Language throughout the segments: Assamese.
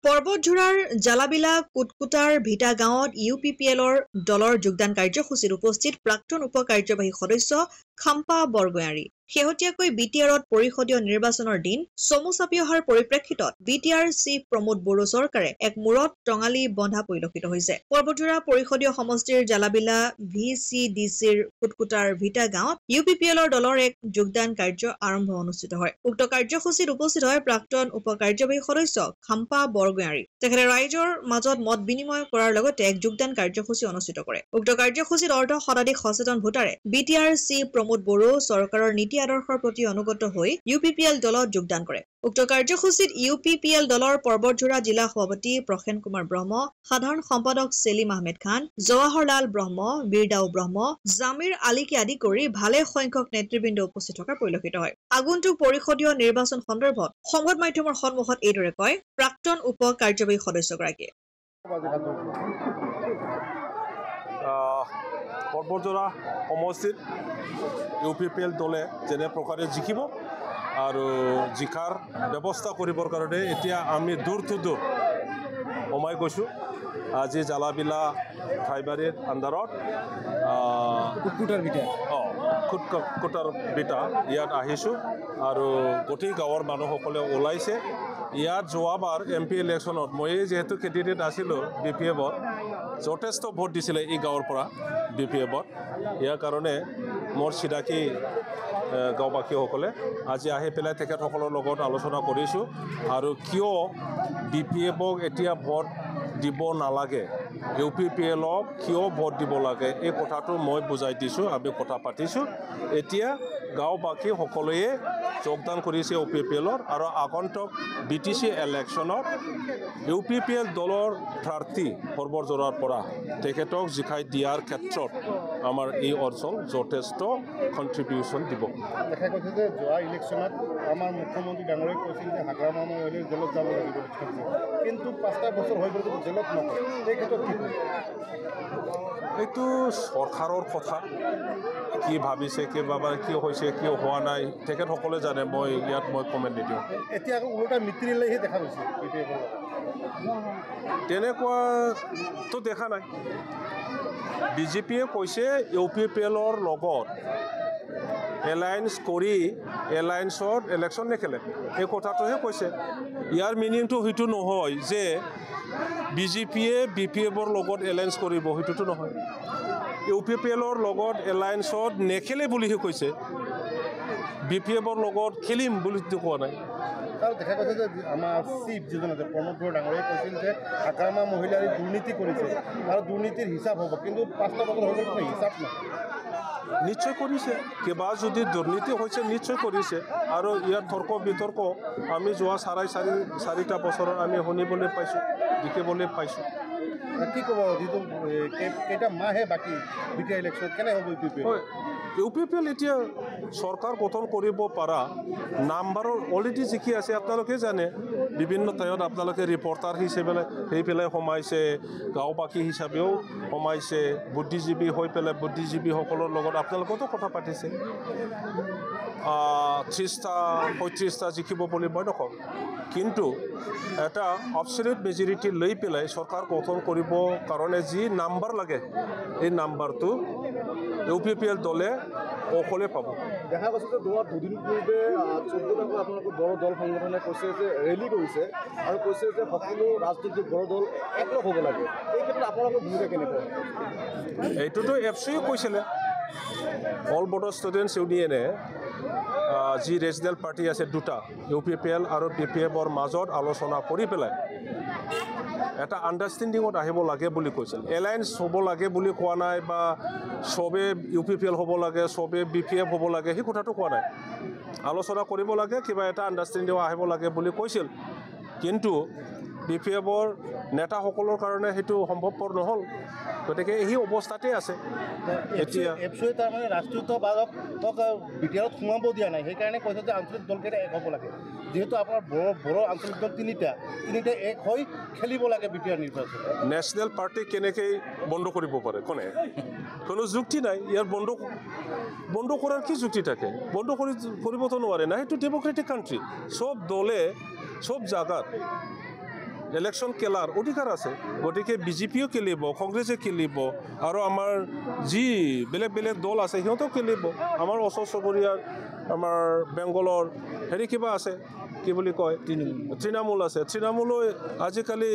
পৰ্বতঝোৰাৰ জালাবিলা কুটকুটাৰ ভিটা গাঁৱত UPPLৰ দলৰ যোগদান কাৰ্যসূচীত উপস্থিত প্ৰাক্তন উপ কাৰ্যবাহী সদস্য খাম্পা বৰগোয়াৰী শেহতীয়াকৈ BTRত পৰিষদীয় নিৰ্বাচনৰ দিন চমু চাপি অহাৰ পৰিপ্ৰেক্ষিতত BTR চিফ প্ৰমোদ বড়ো চৰকাৰে এক মূৰত টঙালি বন্ধা পৰিলক্ষিত হৈছে। পৰ্বতঝোৰা পৰিষদীয় সমষ্টিৰ জালাবিলা VCDCৰ কুটকুটাৰ ভিটা গাঁৱত UPPLৰ দলৰ এক যোগদান কাৰ্য আৰম্ভ অনুষ্ঠিত হয়। উক্ত কাৰ্যসূচীত উপস্থিত হয় প্ৰাক্তন উপ কাৰ্যবাহী সদস্য খাম্পা বৰগোয়াৰী। তেখেতে ৰাইজৰ মাজত মত বিনিময় কৰাৰ লগতে এক যোগদান কাৰ্যসূচী অনুষ্ঠিত কৰে। উক্ত কাৰ্যসূচীত অৰ্ধ শতাধিক সচেতন ভোটাৰে BTR চিফ প্ৰমোদ বড়ো চৰকাৰৰ নীতি আদৰ্শৰ প্ৰতি অনুগত হৈ UPPL দলত যোগদান কৰে। উক্ত কাৰ্যসূচীত UPPL দলৰ পৰ্বতঝোৰা জিলা সভাপতি প্ৰসেন কুমাৰ ব্ৰহ্ম, সাধাৰণ সম্পাদক সেলিম আহমেদ খান, জৱাহৰলাল ব্ৰহ্ম, বীৰদাও ব্ৰহ্ম, জামিৰ আলীকে আদি কৰি ভালে সংখ্যক নেতৃবৃন্দ উপস্থিত থকা পৰিলক্ষিত হয়। আগন্তুক পৰিষদীয় নিৰ্বাচন সন্দৰ্ভত সংবাদ মাধ্যমৰ সন্মুখত এইদৰে কয় প্ৰাক্তন উপ কাৰ্যবাহী সদস্যগৰাকীয়ে। পৰ্বতঝোৰা সমষ্টিত UPPL দলে যেনে প্ৰকাৰে জিকিব আৰু জিকাৰ ব্যৱস্থা কৰিবৰ কাৰণে এতিয়া আমি দূৰ সোমাই গৈছোঁ। আজি জালাবিলা ঠাইবাৰীৰ আণ্ডাৰত কুটকুটাৰ ভিটা ইয়াত আহিছোঁ আৰু গোটেই গাঁৱৰ মানুহসকলে ওলাইছে। ইয়াত যোৱাবাৰ MP ইলেকশ্যনত মই যিহেতু কেণ্ডিডেট আছিলোঁ BPFত যথেষ্ট ভোট দিছিলে এই গাঁৱৰ পৰা BPFত। ইয়াৰ কাৰণে মোৰ চিনাকি গাঁওবাসীসকলে আজি আহি পেলাই তেখেতসকলৰ লগত আলোচনা কৰিছোঁ আৰু কিয় BPFক এতিয়া ভোট দিব নালাগে, UPPLক কিয় ভোট দিব লাগে এই কথাটো মই বুজাই দিছোঁ, আমি কথা পাতিছোঁ। এতিয়া গাঁওবাসী সকলোৱে যোগদান কৰিছে UPPLৰ আৰু আগন্তুক BTC ইলেকশ্যনত UPPL দলৰ প্ৰাৰ্থী পৰ্বতঝোৰাৰ পৰা তেখেতক জিকাই দিয়াৰ ক্ষেত্ৰত আমাৰ এই অঞ্চল যথেষ্ট কণ্ট্ৰিবিউশ্যন দিব। দেখা গৈছে যে যোৱা ইলেকশ্যনত আমাৰ মুখ্যমন্ত্ৰী ডাঙৰীয়ে কৈছিল যে হাগ্ৰামা মহিলাৰ জেলত যাব লাগিব, কিন্তু 5টা বছৰ হৈ গ'ল জেলত নগ'ল। এই ক্ষেত্ৰত কি এইটো চৰকাৰৰ কথা, কি ভাবিছে কি হৈছে কি হোৱা নাই তেখেতসকলে জানে, মই কমেণ্ট নিদিওঁ। এতিয়া আকৌ ওলোটা মিত্ৰীলৈহে দেখা গৈছে। তেনেকুৱাতো দেখা নাই। BJPয়ে কৈছে UPPLৰ লগত এলায়েন্স কৰি এলায়েন্সত ইলেকশ্যন নেখেলে, এই কথাটোহে কৈছে। ইয়াৰ মিনিংটো সেইটো নহয় যে BJPয়ে BPFৰ লগত এলায়েন্স কৰিব, সেইটোতো নহয়। UPPLৰ লগত এলায়েন্সত নেখেলে বুলিহে কৈছে, BPFৰ লগত খেলিম বুলিতো কোৱা নাই। আৰু দেখা গৈছে যে আমাৰ চিফ যিজন আছে প্ৰমোদ বড়ো ডাঙৰীয়ে কৈছিল যে হাগ্ৰামা মহিলাই দুৰ্নীতি কৰিছে আৰু দুৰ্নীতিৰ হিচাপ হ'ব, কিন্তু 5টা বছৰ হৈ গ'ল হিচাপ নাই। নিশ্চয় কৰিছে, কিবা যদি দুৰ্নীতি হৈছে নিশ্চয় কৰিছে আৰু ইয়াৰ তৰ্ক বিতৰ্ক আমি যোৱা 4.5 বছৰত আমি শুনিবলৈ পাইছোঁ, দেখিবলৈ পাইছোঁ। কি ক'ব, যিটো কেইটা মাহে বাকী BTR ইলেকশ্যন কেনে হ'ব UPPL এতিয়া চৰকাৰ গঠন কৰিব পৰা নাম্বাৰৰ অলৰেডি জিকি আছে, আপোনালোকে জানে। বিভিন্ন ঠাইত আপোনালোকে ৰিপৰ্টাৰ হিচাপে হৈ পেলাই সোমাইছে, গাঁওবাসী হিচাপেও সোমাইছে, বুদ্ধিজীৱী হৈ পেলাই বুদ্ধিজীৱীসকলৰ লগত আপোনালোকেতো কথা পাতিছে। 30টা জিকিব বুলি মই নকওঁ, কিন্তু এটা অবছলিউট মেজৰিটি লৈ পেলাই চৰকাৰ গঠন কৰিব কাৰণে যি নাম্বাৰ লাগে এই নাম্বাৰটো UPPL দলে অকলে পাব। দেখা গৈছে যে দুদিন পূৰ্বে 14টাকৈ আপোনালোকৰ বড়ো দল সংগঠনে কৈছে যে ৰেলী কৰিছে আৰু কৈছে যে সকলো ৰাজনৈতিক বড়ো দল একলগ হ'ব লাগে। এই ক্ষেত্ৰত আপোনালোকৰ ভূমিকা কেনেকুৱা? এইটোতো FCয়ে কৈছিলে, অল বড়ো ষ্টুডেণ্টছ ইউনিয়নে যি ৰেজিনেল পাৰ্টি আছে দুটা, UPPL আৰু BPFৰ মাজত আলোচনা কৰি পেলাই এটা আণ্ডাৰষ্টেণ্ডিঙত আহিব লাগে বুলি কৈছিল। এলায়েন্স হ'ব লাগে বুলি কোৱা নাই বা চবে UPPL হ'ব লাগে, চবে BPF হ'ব লাগে, সেই কথাটো কোৱা নাই। আলোচনা কৰিব লাগে, কিবা এটা আণ্ডাৰষ্টেণ্ডিং আহিব লাগে বুলি কৈছিল, কিন্তু BPFৰ নেতাসকলৰ কাৰণে সেইটো সম্ভৱপৰ নহ'ল। গতিকে এই অৱস্থাতে আছে এতিয়া। এফচিয়ে তাৰমানে ৰাষ্ট্ৰীয়তাবাদক BTRত সোমাব দিয়া নাই, সেইকাৰণে কৈছে যে আঞ্চলিক দলকেইটা এক হ'ব লাগে। যিহেতু আপোনাৰ বড়ো আঞ্চলিক দল তিনিটা এক হৈ খেলিব লাগে BTR নিৰ্বাচন। নেশ্যনেল পাৰ্টি কেনেকৈ বন্ধ কৰিব পাৰে, কোনো যুক্তি নাই। ইয়াৰ বন্ধ কৰাৰ কি যুক্তি থাকে? বন্ধ কৰিবতো নোৱাৰে না, সেইটো ডেম'ক্ৰেটিক কাণ্ট্ৰি। চব দলে চব জাগাত ইলেকশ্যন খেলাৰ অধিকাৰ আছে গতিকে বিজেপিও খেলিব কংগ্ৰেছে খেলিব আৰু আমাৰ যি বেলেগ বেলেগ দল আছে সিহঁতেও খেলিব আমাৰ ওচৰ চুবুৰীয়াৰ আমাৰ বেংগলৰ হেৰি কিবা আছে কি বুলি কয় তৃণমূল আছে তৃণমূলৈ আজিকালি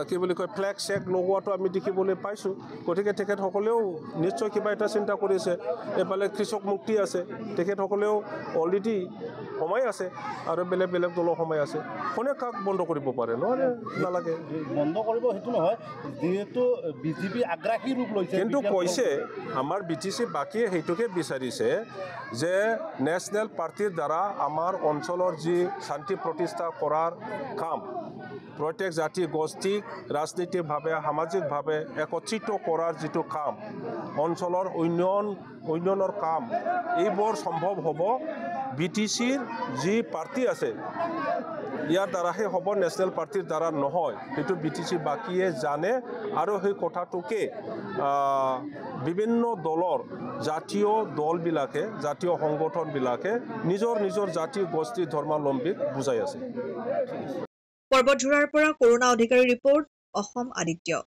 কি বুলি কয় ফ্লেগ চেক লগোৱাটো আমি দেখিবলৈ পাইছোঁ গতিকে তেখেতসকলেও নিশ্চয় কিবা এটা চিন্তা কৰিছে এফালে কৃষক মুক্তি আছে তেখেতসকলেও অলৰেডি সময় আছে আৰু বেলেগ বেলেগ দলৰ সময় আছে কোনে কাক বন্ধ কৰিব পাৰে নহ'লে নালাগে বন্ধ কৰিব সেইটো নহয় যিহেতু বিজেপি আগ্ৰাসী ৰূপ লৈছে কিন্তু কৈছে আমাৰ BTC বাকীয়ে সেইটোকে বিচাৰিছে যে নেশ্যনেল পাৰ্টিৰ দ্বাৰা আমাৰ অঞ্চলৰ যি শান্তি প্ৰতিষ্ঠা কৰাৰ কাম প্ৰত্যেক জাতি গোষ্ঠীক ৰাজনৈতিকভাৱে সামাজিকভাৱে একত্ৰিত কৰাৰ যিটো কাম অঞ্চলৰ উন্নয়নৰ কাম এইবোৰ সম্ভৱ হ'ব BTCৰ যি পাৰ্টি আছে ইয়াৰ দ্বাৰাহে হ'ব নেশ্যনেল পাৰ্টিৰ দ্বাৰা নহয় সেইটো BTC বাকীয়ে জানে আৰু সেই কথাটোকে বিভিন্ন দলৰ জাতীয় দলবিলাকে জাতীয় সংগঠনবিলাকে নিজৰ জাতি গোষ্ঠী ধৰ্মাৱলম্বীক বুজাই আছে পৰ্বতঝোৰাৰ পৰা কৰুণা অধিকাৰী ৰিপৰ্ট অসম আদিত্য